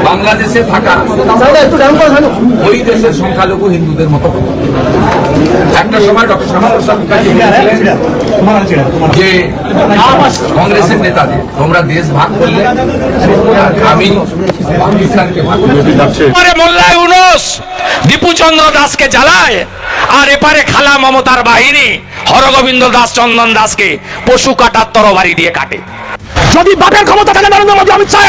বাংলাদেশে থাকা ওই দেশের সংখ্যালঘু হিন্দুদের মতো একটা সময় ডক্টর শ্যামাপ্রসাদ মুখার্জি যে কংগ্রেসের নেতাদের তোমরা দেশ ভাগ করলে আমি পাকিস্তানকে ভাগ করলে মোল্লা ইউনূস দীপুচন্দ্র দাসকে জ্বালায় আর এপারে খালা মমতার বাহিনী হরগোবিন্দ দাস চন্দন দাসকে পশু কাটার তরবারি দিয়ে কাটে। যদি বাপের ক্ষমতা থাকে নরেন্দ্র মোদী অমিত শাহ,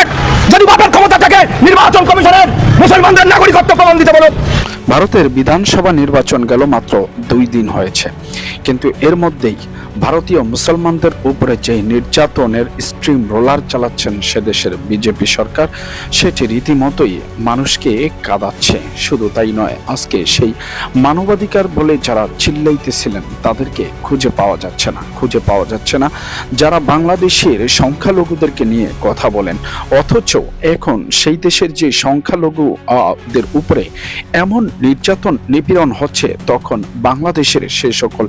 যদি বাপের ক্ষমতা থাকে নির্বাচন কমিশনের মুসলমানদের নাগরিকত্ব প্রমাণ দিতে বলো। ভারতের বিধানসভা নির্বাচন গেল মাত্র 2 দিন হয়েছে, কিন্তু এর মধ্যেই ভারতীয় মুসলমানদের উপরে যে নির্যাতনের স্ট্রিম রোলার চালাচ্ছেন সে দেশের বিজেপি সরকার, সেটি রীতিমতোই মানুষকে কাঁদাচ্ছে। শুধু তাই নয়, আজকে সেই মানবাধিকার বলে যারা চিল্লাইতেছিলেন তাদেরকে খুঁজে পাওয়া যাচ্ছে না যারা বাংলাদেশের সংখ্যালঘুদেরকে নিয়ে কথা বলেন, অথচ এখন সেই দেশের যে সংখ্যালঘুদের উপরে এমন নির্যাতন নিপীড়ন হচ্ছে, তখন বাংলাদেশের সে সকল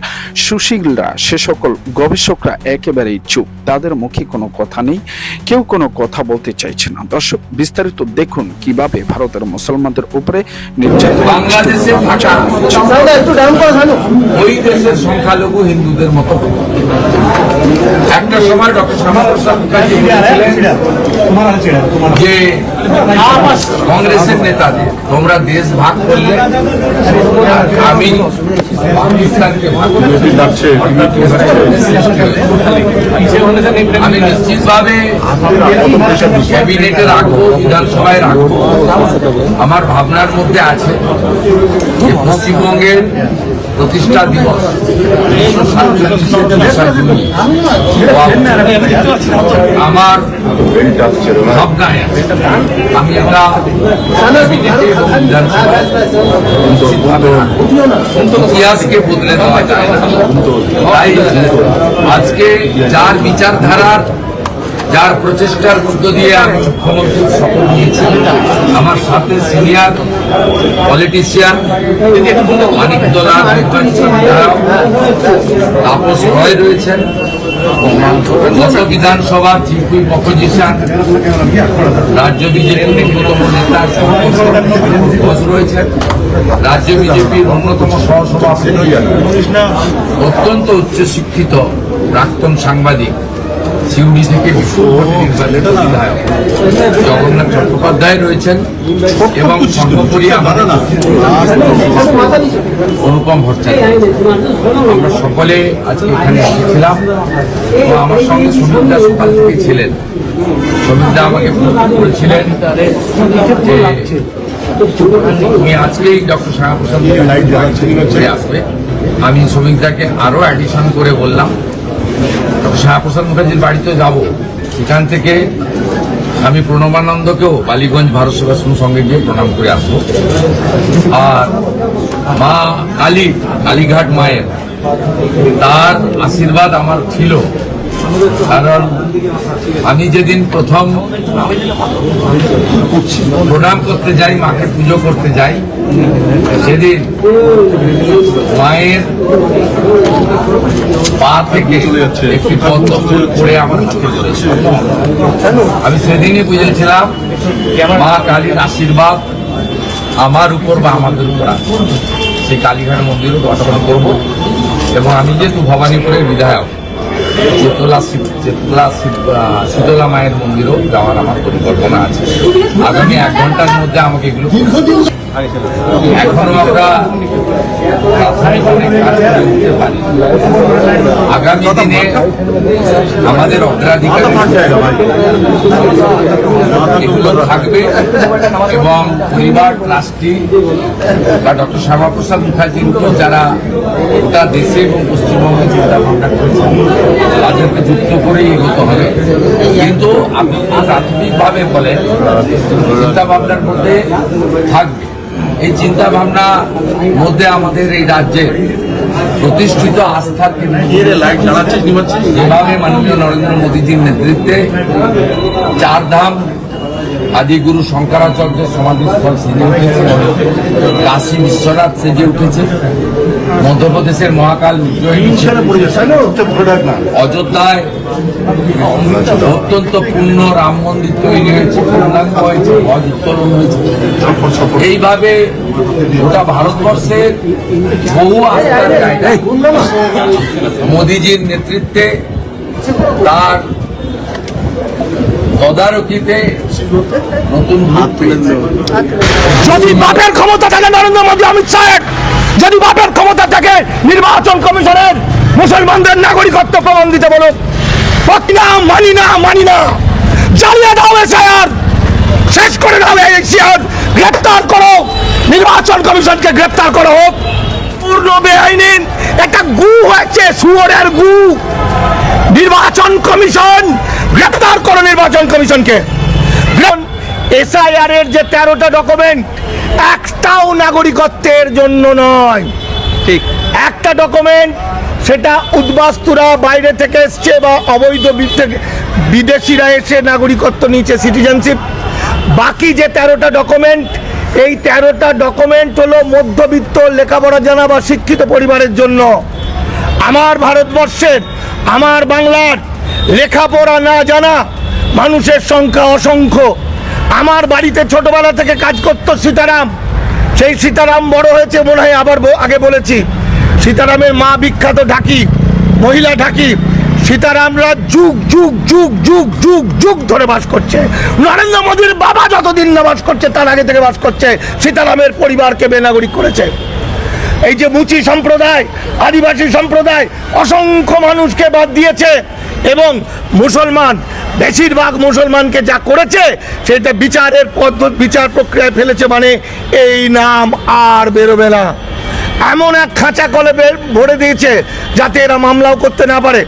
সুশীলরা, সে সকল গবেষকরা একেবারেই চুপ। তাদের মুখে কোনো কথা নেই, কেউ কোনো কথা বলতে চাইছে না। দর্শক, বিস্তারিত দেখুন কিভাবে ভারতের মুসলমানদের উপরে নির্যাতন। বাংলাদেশে থাকা ওই দেশের সংখ্যালঘু হিন্দুদের মতো একটা সময় ডক্টর শ্যামাপ্রসাদ মুখার্জি যে কংগ্রেসের নেতাদের তোমরা দেশ ভাগ করলে আমি পাকিস্তানকে ভাগ করলে আমি নিশ্চিতভাবে ক্যাবিনেটে রাখবো, বিধানসভায় রাখবো। আমার ভাবনার মধ্যে আছে যে পশ্চিমবঙ্গের প্রতিষ্ঠা দিবস 1947 আমার ভাবনায় আমি একটা ক্যাবিনেটে এবং বিধানসভায় ইতিহাসকে বদলে দেওয়া যায় না। তাই আজকে যার বিচারধারার, যার প্রচেষ্টার মধ্য দিয়ে আমি মুখ্যমন্ত্রীর শপথ নিয়েছি, আমার সাথে সিনিয়র পলিটিশিয়ান মানিকতলা তাপস রয় রয়েছেন, গত বিধানসভার চিফ হুইপ অপোজিশন রাজ্য বিজেপির অন্যতম নেতা ঘোষ রয়েছেন, রাজ্য বিজেপির অন্যতম সহসভাপতি অত্যন্ত উচ্চশিক্ষিত প্রাক্তন সাংবাদিক সিউড়ি থেকে নির্বাচিত বিধায়ক জগন্নাথ চট্টোপাধ্যায় রয়েছেন এবং সর্বোপরি আমাদের অনুপম ভট্টাচার্য। আমরা সকলে আজকে এখানে এসেছিলাম এবং আমার সঙ্গে সুমিতদা সকাল থেকে ছিলেন। সুমিতদা আমাকে বলেছিলেন যে তুমি আজকেই ডক্টর শ্যামাপ্রসাদ মুখার্জি আসবে। আমি সুমিতদাকে আরো অ্যাডিশন করে বললাম ডক্টর শ্যামাপ্রসাদ মুখার্জির বাড়িতে যাব, সেখান থেকে আমি প্রণবানন্দকেও বালিগঞ্জ ভারত সেবাশ্রম সঙ্গে গিয়ে প্রণাম করে আসবো। আর মা কালীঘাট মায়ের তার আশীর্বাদ আমার ছিল, কারণ আমি যেদিন প্রথম প্রণাম করতে যাই, মাকে পুজো করতে যাই, সেদিন মায়ের পা থেকে একটি পদ্ম ফুল পড়ে আমার হাতে পড়েছে। আমি সেদিনই বুঝেছিলাম মা কালীর আশীর্বাদ আমার উপর বা আমাদের উপর আছে। সেই কালীঘাট মন্দিরও দর্শন করবো এবং আমি যেহেতু ভবানীপুরের বিধায়ক, শীতলা মায়ের মন্দিরও যাওয়ার আমার পরিকল্পনা আছে। আগামী 1 ঘন্টার মধ্যে আমাকে এগুলো এখনো আমরা আগামী দিনে আমাদের অগ্রাধিকার এগুলো থাকবে এবং পরিবার ট্রাস্টি বা ডক্টর শ্যামাপ্রসাদ মুখার্জির যারা গোটা দেশে এবং পশ্চিমবঙ্গে চিন্তা ভাবনা করেছেন তাদেরকে যুক্ত করেই এগোতে হবে। কিন্তু আপনি প্রাথমিকভাবে বলেন চিন্তা ভাবনার মধ্যে থাকবে, এই চিন্তা ভাবনার মধ্যে আমাদের এই রাজ্যে প্রতিষ্ঠিত আস্থা যেভাবে মাননীয় নরেন্দ্র মোদীজির নেতৃত্বে 4 ধাম আদিগুরু শঙ্করাচার্যের সমাধিস্থল সেজে উঠেছে, কাশী বিশ্বনাথ সেজে উঠেছে, মধ্যপ্রদেশের মহাকাল উজ্জয়িনী, অযোধ্যায় অত্যন্ত পূর্ণ রাম মন্দির তৈরি হয়েছে, পূর্ণাঙ্গ হয়েছে, ধ্বজ উত্তোলন হয়েছে। এইভাবে গোটা ভারতবর্ষের বহু আস্থার জায়গা মোদিজির নেতৃত্বে, তার তদারকিতে নতুন রূপ পেয়েছে। যদি বাপের ক্ষমতা থাকে নরেন্দ্র মোদী, অমিত শাহ, যদি বাপের ক্ষমতা থাকে নির্বাচন কমিশনের মুসলমানদের নাগরিকত্ব প্রমাণ দিতে বলো। মানি না, জ্বালিয়ে দাও এসআইআর, শেষ করে দাও এসআইআর, গ্রেপ্তার করো, নির্বাচন কমিশনকে গ্রেপ্তার করো। হোক পূর্ণ বেআইনি একটা গু হয়েছে, শুয়োরের গু। নির্বাচন কমিশন গ্রেপ্তার করো, নির্বাচন কমিশনকে। এসআইআর এর যে 13টা ডকুমেন্ট, একটাও নাগরিকত্বের জন্য নয়। ঠিক, একটা ডকুমেন্ট সেটা উদ্বাস্তুরা বাইরে থেকে এসছে বা অবৈধ বিদেশিরা এসে নাগরিকত্ব নিয়েছে, সিটিজেনশিপ। বাকি যে 13টা ডকুমেন্ট, এই 13টা ডকুমেন্ট হলো মধ্যবিত্ত, লেখাপড়া জানা বা শিক্ষিত পরিবারের জন্য। আমার ভারতবর্ষের, আমার বাংলার লেখাপড়া না জানা মানুষের সংখ্যা অসংখ্য। আমার বাড়িতে ছোটবেলা থেকে কাজ করতো সীতারাম। সেই সীতারাম বড় হয়েছে, মনে হয় আবার আগে বলেছি, সীতারামের মা বিখ্যাত ঢাকি, মহিলা ঢাকি। সীতারামরা যুগ যুগ যুগ যুগ যুগ যুগ ধরে বাস করছে। নরেন্দ্র মোদীর বাবা যতদিন না বাস করছে, তার আগে থেকে বাস করছে। সীতারামের পরিবারকে বেনাগরিক করেছে। এই যে মুচি সম্প্রদায়, আদিবাসী সম্প্রদায়, অসংখ্য মানুষকে বাদ দিয়েছে। এবং মুসলমান, বেশিরভাগ মুসলমানকে যা করেছে সেটা বিচারের পদ্ধতি, বিচার প্রক্রিয়ায় ফেলেছে। মানে এই নাম আর বেরোবে না, এমন এক খাঁচা কলে ভরে দিয়েছে যাতে এরা মামলাও করতে না পারে।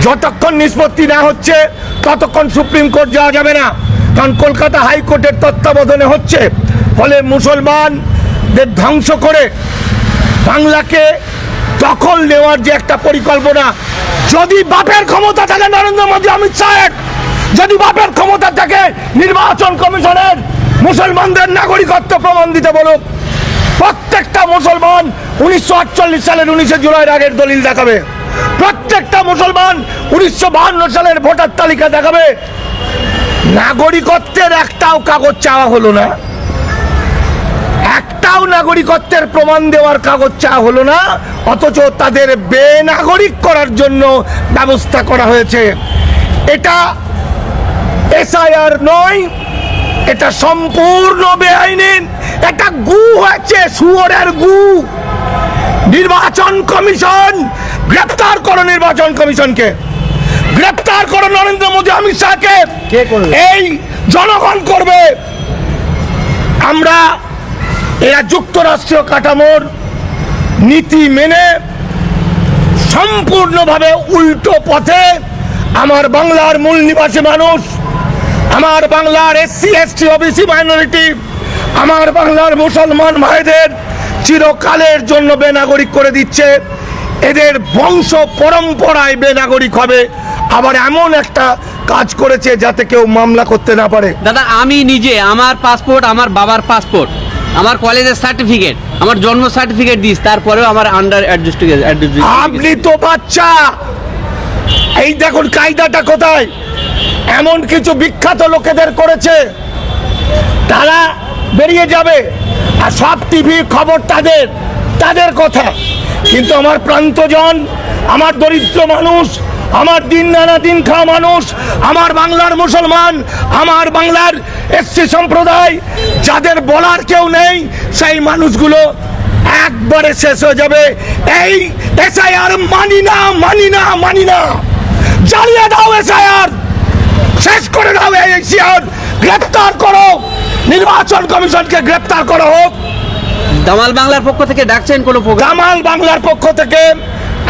যতক্ষণ নিষ্পত্তি না হচ্ছে ততক্ষণ সুপ্রিম কোর্ট যাওয়া যাবে না, কারণ কলকাতা হাইকোর্টের তত্ত্বাবধানে হচ্ছে। ফলে মুসলমানদের ধ্বংস করে বাংলাকে দখল নেওয়ার যে একটা পরিকল্পনা, যদি বাপের ক্ষমতা থাকে নরেন্দ্র মোদী, অমিত শাহ, যদি বাপের ক্ষমতা থাকে নির্বাচন কমিশনের মুসলমানদের নাগরিকত্ব প্রমাণ দিতে বলো। প্রত্যেকটা মুসলমান 1948 সালের 19 জুলাইয়ের আগের দলিল দেখাবে। প্রত্যেকটা মুসলমান 1952 সালের ভোটার তালিকা দেখাবে। নাগরিকত্বের একটাও কাগজ চাওয়া হলো না, একটাও নাগরিকত্বের প্রমাণ দেওয়ার কাগজ চাওয়া হলো না, অথচ তাদের বেনাগরিক করার জন্য ব্যবস্থা করা হয়েছে। এটা এসআইআর নয়, এটা সম্পূর্ণ বেআইনি। একটা গু হয়েছে, শুয়োরের গু। নির্বাচন কমিশন গ্রেপ্তার করো, নির্বাচন কমিশনকে গ্রেপ্তার করো। নরেন্দ্র মোদী, অমিত শাহকে এই জনগণ করবে। আমরা এরা যুক্তরাষ্ট্রীয় কাঠামোর নীতি মেনে সম্পূর্ণভাবে উল্টো পথে আমার বাংলার মূল নিবাসী মানুষ, আমার বাংলার এসসি এসটি ওবিসি মাইনরিটি, আমার বাংলার মুসলমান ভাইদের চিরকালের জন্য বেনাগরিক করে দিচ্ছে। এদের বংশ পরম্পরায় বেনাগরিক হবে। আবার এমন একটা কাজ করেছে যাতে কেউ মামলা করতে না পারে। দাদা, আমি নিজে, আমার পাসপোর্ট, আমার বাবার পাসপোর্ট, আমার কলেজের সার্টিফিকেট, আমার জন্ম সার্টিফিকেট দিস, তারপরেও আমার আন্ডার অ্যাডজাস্ট। আপনি তো বাচ্চা। এই দেখুন কায়দাটা কোথায়। এমন কিছু বিখ্যাত লোকেদের করেছে, তারা বেরিয়ে যাবে আর সব টিভির খবর তাদের কথা। কিন্তু আমার প্রান্তজন, আমার দরিদ্র মানুষ, আমার দিন আনা দিন খাওয়া মানুষ, আমার বাংলার মুসলমান, আমার বাংলার এসসি সম্প্রদায়, যাদের বলার কেউ নেই, সেই মানুষগুলো একবারে শেষ হয়ে যাবে। এই এসআইআর মানি না, জ্বালিয়ে দাও এসআইআর, শেষ করে দাও এসআইআর, গ্রেপ্তার করো, নির্বাচন কমিশনকে গ্রেপ্তার করা হোক। দামাল বাংলার পক্ষ থেকে ডাকছেন কোনো প্রোগ্রাম? দামাল বাংলার পক্ষ থেকে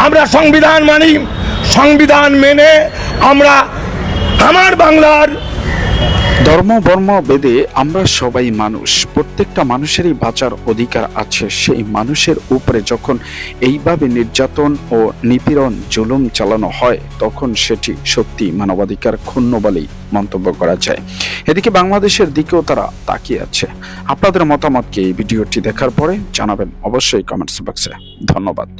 আমরা সংবিধান মানি, সংবিধান মেনে আমরা আমার বাংলার ধর্ম বর্ম বেদে আমরা সবাই মানুষ, প্রত্যেকটা মানুষেরই বাঁচার অধিকার আছে। সেই মানুষের উপরে যখন এইভাবে নির্যাতন ও নিপীড়ন জুলুম চালানো হয় তখন সেটি সত্যি মানবাধিকার ক্ষুণ্ণ বলেই মন্তব্য করা যায়। এদিকে বাংলাদেশের দিকেও তারা তাকিয়ে আছে। আপনাদের মতামতকে এই ভিডিওটি দেখার পরে জানাবেন অবশ্যই কমেন্টস বক্সে। ধন্যবাদ।